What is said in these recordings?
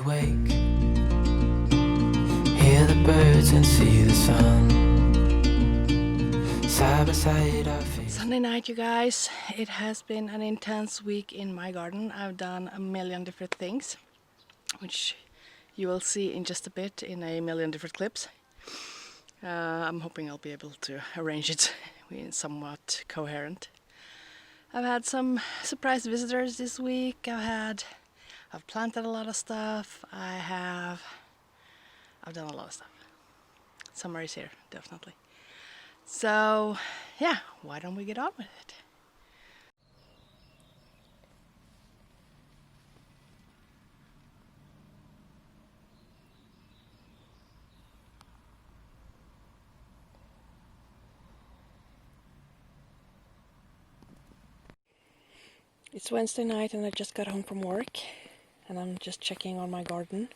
wake, hear the birds and see the sun. Side by side our faces. Sunday night, you guys. It has been an intense week in my garden. I've done a million different things, which you will see in just a bit in a million different clips. I'm hoping I'll be able to arrange it in somewhat coherent. I've had some surprise visitors this week. I've planted a lot of stuff. I've done a lot of stuff. Summer is here, definitely. So, yeah, why don't we get on with it? It's Wednesday night and I just got home from work and I'm just checking on my garden.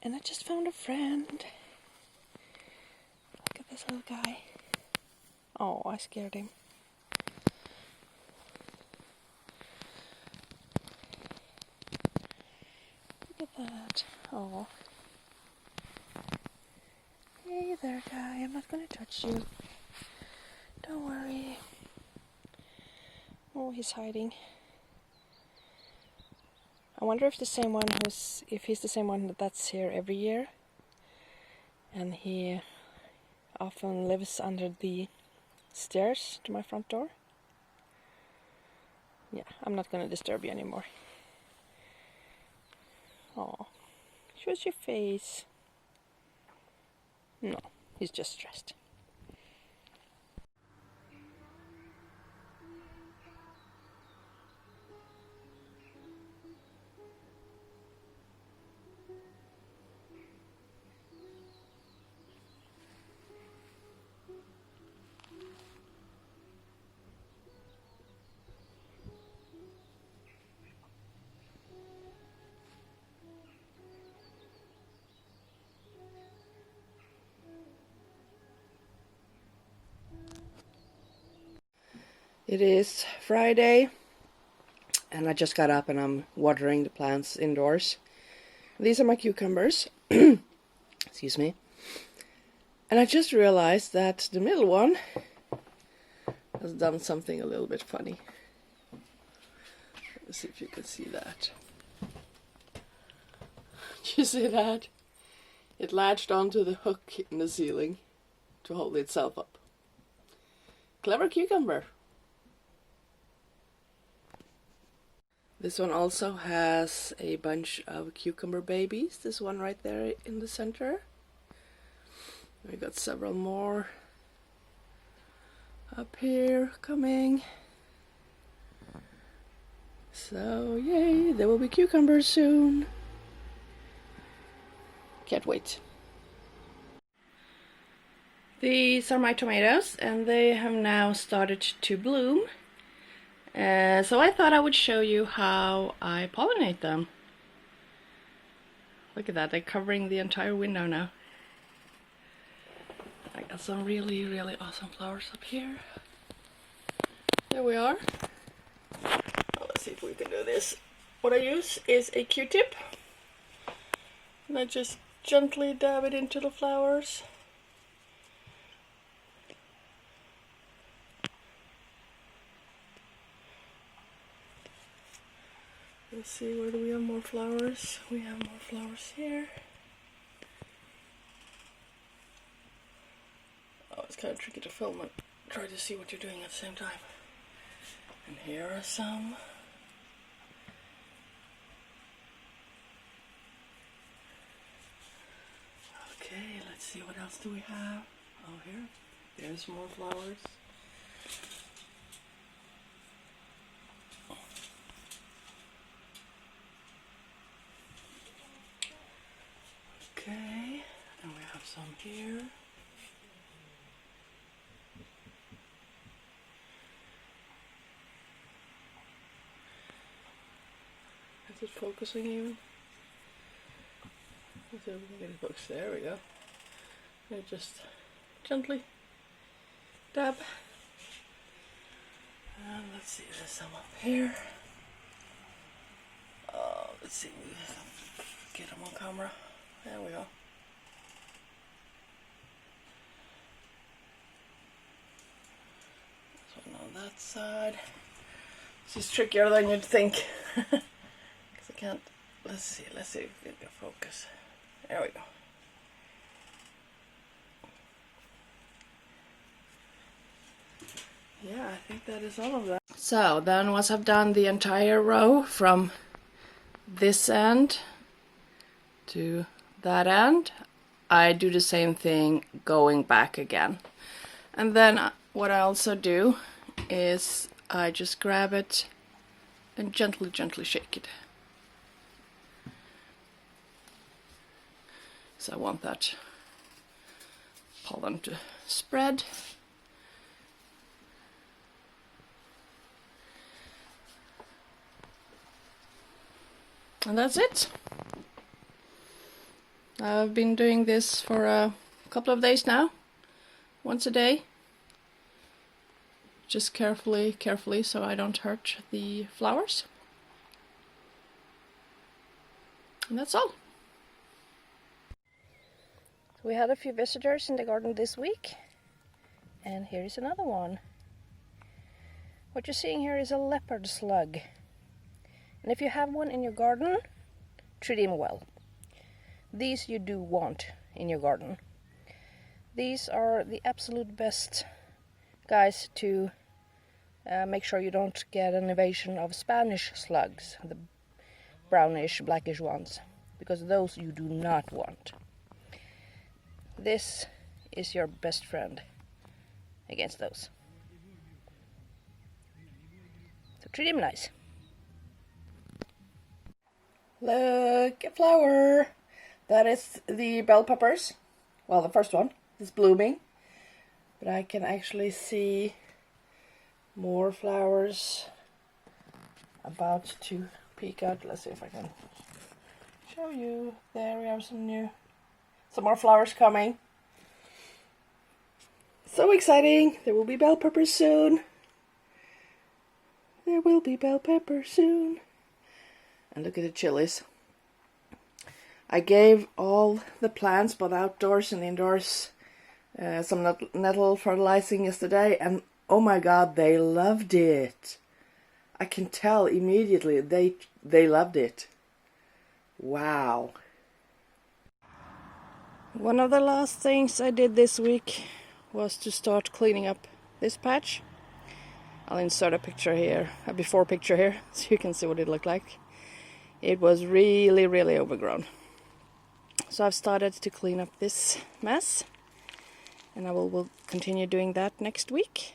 And I just found a friend. Look at this little guy. Oh, I scared him. Look at that. Oh. Hey there, guy. I'm not gonna touch you. Don't worry. Oh, he's hiding. I wonder if he's the same one that's here every year. And he often lives under the stairs to my front door. Yeah, I'm not gonna disturb you anymore. Oh, show us your face. No, he's just stressed. It is Friday and I just got up and I'm watering the plants indoors. These are my cucumbers. Excuse me. And I just realized that the middle one has done something a little bit funny. Let's see if you can see that. Do you see that? It latched onto the hook in the ceiling to hold itself up. Clever cucumber. This one also has a bunch of cucumber babies. This one right there in the center. We got several more up here coming. So yay, there will be cucumbers soon. Can't wait. These are my tomatoes and they have now started to bloom. So I thought I would show you how I pollinate them. Look at that, they're covering the entire window now. I got some really, really awesome flowers up here. There we are. Oh, let's see if we can do this. What I use is a Q-tip. And I just gently dab it into the flowers. Let's see, where do we have more flowers? We have more flowers here. Oh, it's kind of tricky to film and try to see what you're doing at the same time. And here are some. Okay, let's see, what else do we have? Oh, here. There's more flowers. Okay, and we have some here. Is it focusing even? Let's see if we can get it focused. There we go. And just gently dab. And let's see, there's some up here. Let's see, get them on camera. There we go. This one on that side. This is trickier than you'd think. Because I can't. Let's see if we can focus. There we go. Yeah, I think that is all of that. So then once I've done the entire row from this end to that end, I do the same thing going back again. And then what I also do is I just grab it and gently shake it. So I want that pollen to spread. And that's it. I've been doing this for a couple of days now, once a day. Just carefully, so I don't hurt the flowers. And that's all. We had a few visitors in the garden this week, and here is another one. What you're seeing here is a leopard slug. And if you have one in your garden, treat him well. These you do want in your garden. These are the absolute best guys to make sure you don't get an invasion of Spanish slugs, the brownish, blackish ones, because those you do not want. This is your best friend against those. So treat him nice. Look, a flower! That is the bell peppers. Well, the first one is blooming. But I can actually see more flowers about to peek out. Let's see if I can show you. There we have some more flowers coming. So exciting! There will be bell peppers soon. There will be bell peppers soon. And look at the chilies. I gave all the plants, both outdoors and indoors, some nettle fertilizing yesterday, and oh my god, they loved it. I can tell immediately they loved it. Wow. One of the last things I did this week was to start cleaning up this patch. I'll insert a picture here, a before picture here, so you can see what it looked like. It was really overgrown. So I've started to clean up this mess, and I will continue doing that next week.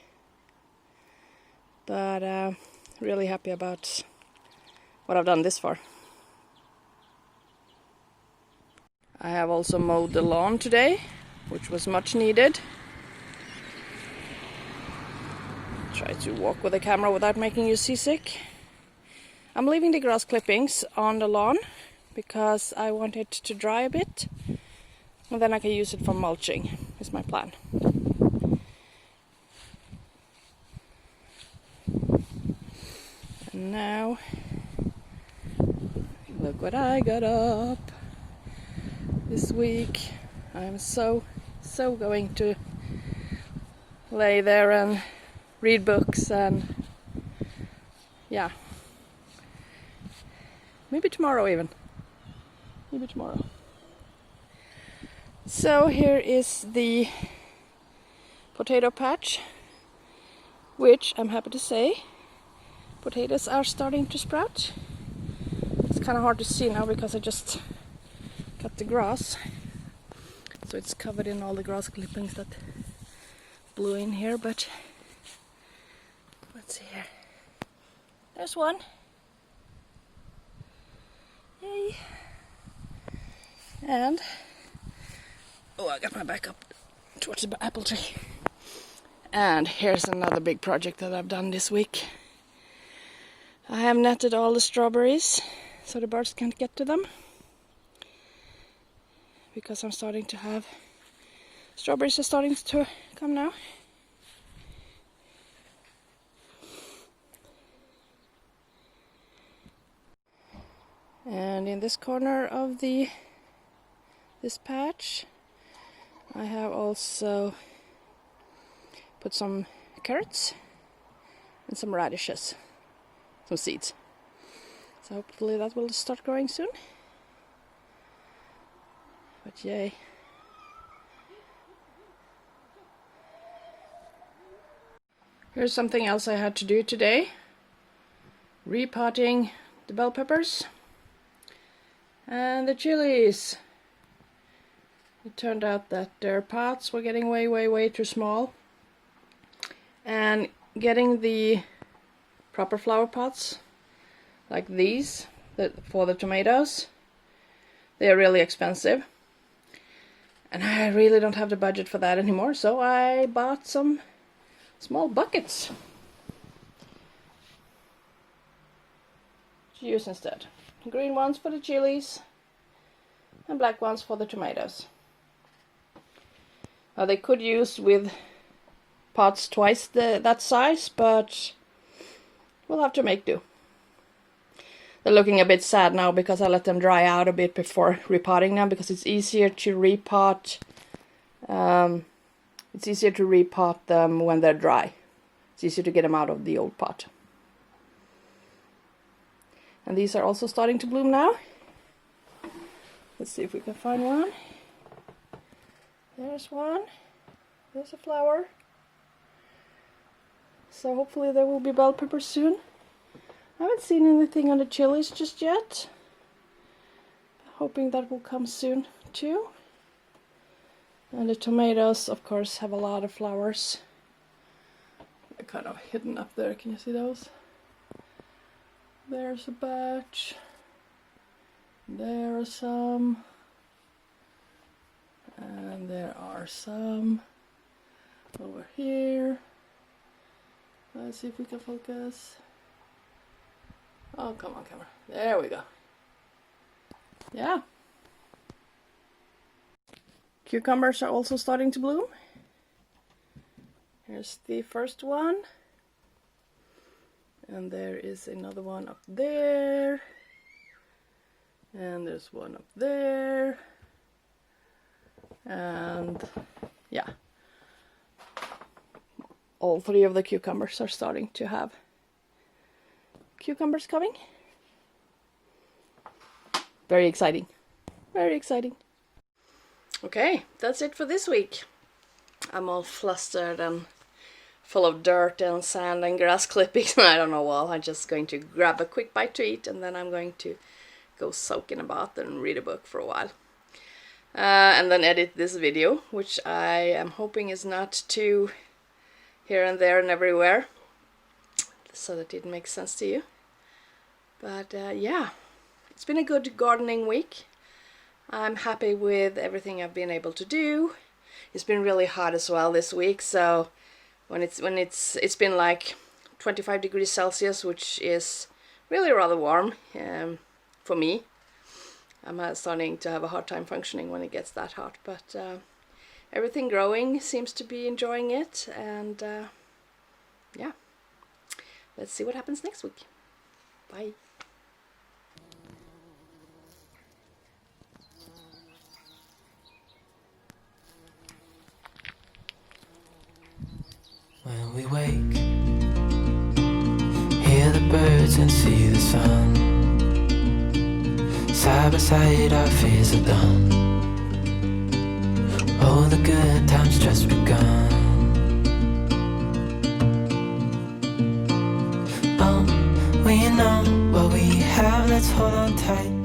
But really happy about what I've done this far. I have also mowed the lawn today, which was much needed. Try to walk with the camera without making you seasick. I'm leaving the grass clippings on the lawn because I want it to dry a bit, and then I can use it for mulching, is my plan. And now, look what I got up this week. I'm so going to lay there and read books, and yeah, maybe tomorrow even. Maybe tomorrow. So here is the potato patch, which I'm happy to say, potatoes are starting to sprout. It's kind of hard to see now because I just cut the grass, so it's covered in all the grass clippings that blew in here, but let's see here. There's one. Yay. And oh, I got my back up towards the apple tree. And here's another big project that I've done this week. I have netted all the strawberries so the birds can't get to them, because I'm starting to have strawberries are starting to come now. And in this corner of this patch, I have also put some carrots and some radishes, some seeds. So hopefully that will start growing soon. But yay. Here's something else I had to do today. Repotting the bell peppers and the chilies. It turned out that their pots were getting way too small. And getting the proper flower pots, like these, for the tomatoes, they are really expensive. And I really don't have the budget for that anymore, so I bought some small buckets to use instead. Green ones for the chilies and black ones for the tomatoes. They could use with pots twice that size, but we'll have to make do. They're looking a bit sad now because I let them dry out a bit before repotting them, because it's easier to repot. It's easier to repot them when they're dry. It's easier to get them out of the old pot. And these are also starting to bloom now. Let's see if we can find one. There's one. There's a flower. So hopefully there will be bell peppers soon. I haven't seen anything on the chilies just yet. Hoping that will come soon too. And the tomatoes, of course, have a lot of flowers. They're kind of hidden up there. Can you see those? There's a batch. There are some. And there are some over here. Let's see if we can focus. Oh, come on, camera. There we go. Yeah. Cucumbers are also starting to bloom. Here's the first one. And there is another one up there. And there's one up there. And yeah. All three of the cucumbers are starting to have cucumbers coming. Very exciting. Very exciting. Okay, that's it for this week. I'm all flustered and full of dirt and sand and grass clippings. I don't know what. I'm just going to grab a quick bite to eat, and then I'm going to go soak in a bath and read a book for a while. And then edit this video, which I am hoping is not too here and there and everywhere, so that it makes sense to you. But yeah, it's been a good gardening week. I'm happy with everything I've been able to do. It's been really hot as well this week, so when it's been like 25 degrees Celsius, which is really rather warm for me. I'm starting to have a hard time functioning when it gets that hot, but everything growing seems to be enjoying it, and yeah, let's see what happens next week. Bye. When we wake, hear the birds and see the sun. Side by side our fears are done. Oh, the good times just begun. Oh, we know what we have, let's hold on tight.